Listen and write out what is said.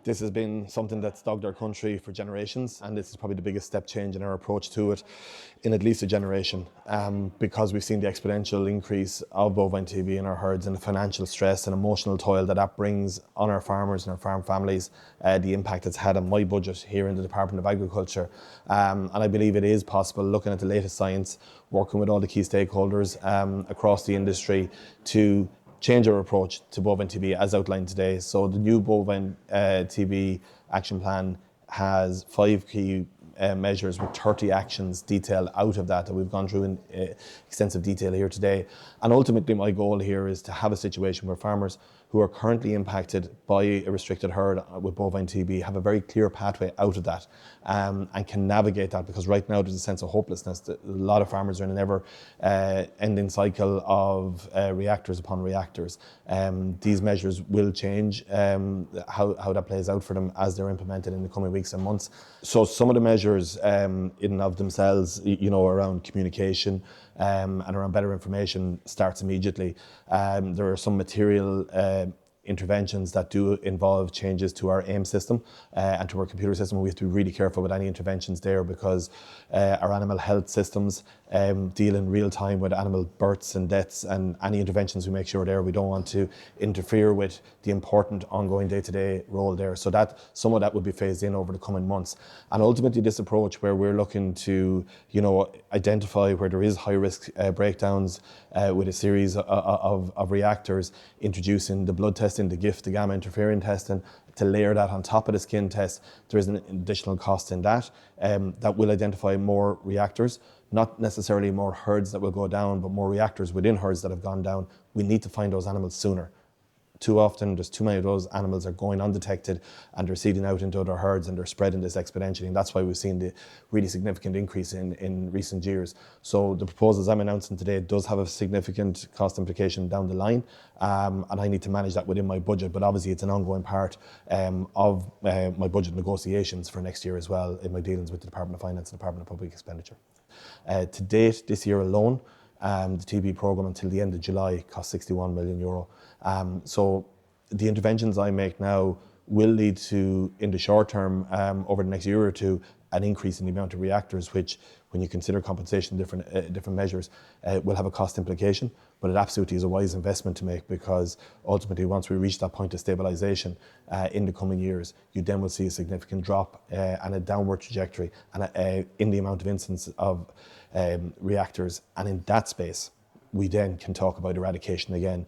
This has been something that's dogged our country for generations, and this is probably the biggest step change in our approach to it in at least a generation, because we've seen the exponential increase of bovine TB in our herds and the financial stress and emotional toil that brings on our farmers and our farm families, the impact it's had on my budget here in the Department of Agriculture. And I believe it is possible, looking at the latest science, working with all the key stakeholders across the industry, to change our approach to bovine TB as outlined today. So the new bovine TB action plan has 5 key measures with 30 actions detailed out of that we've gone through in extensive detail here today. And ultimately my goal here is to have a situation where farmers who are currently impacted by a restricted herd with bovine TB have a very clear pathway out of that, and can navigate that, because right now there's a sense of hopelessness. A lot of farmers are in a never ending cycle of reactors upon reactors. These measures will change how that plays out for them as they're implemented in the coming weeks and months. So some of the measures in and of themselves, around communication and around better information starts immediately. There are some material interventions that do involve changes to our AIM system and to our computer system. We have to be really careful with any interventions there, because our animal health systems deal in real time with animal births and deaths, and any interventions we make sure there, we don't want to interfere with the important ongoing day-to-day role there. So that some of that will be phased in over the coming months. And ultimately this approach, where we're looking to identify where there is high risk breakdowns with a series of reactors, introducing the blood testing, the GIF, the gamma interferon testing, to layer that on top of the skin test. There is an additional cost in that that will identify more reactors, not necessarily more herds that will go down, but more reactors within herds that have gone down. We need to find those animals sooner. Too often, there's too many of those animals are going undetected, and they're seeding out into other herds, and they're spreading this exponentially. And that's why we've seen the really significant increase in recent years. So the proposals I'm announcing today does have a significant cost implication down the line, and I need to manage that within my budget. But obviously it's an ongoing part of my budget negotiations for next year as well, in my dealings with the Department of Finance and Department of Public Expenditure. To date, this year alone, the TB programme until the end of July cost €61 million. So the interventions I make now will lead to, in the short term, over the next year or two, an increase in the amount of reactors, which, when you consider compensation, different measures, will have a cost implication. But it absolutely is a wise investment to make, because ultimately, once we reach that point of stabilisation in the coming years, you then will see a significant drop and a downward trajectory and in the amount of instances of reactors. And in that space, we then can talk about eradication again.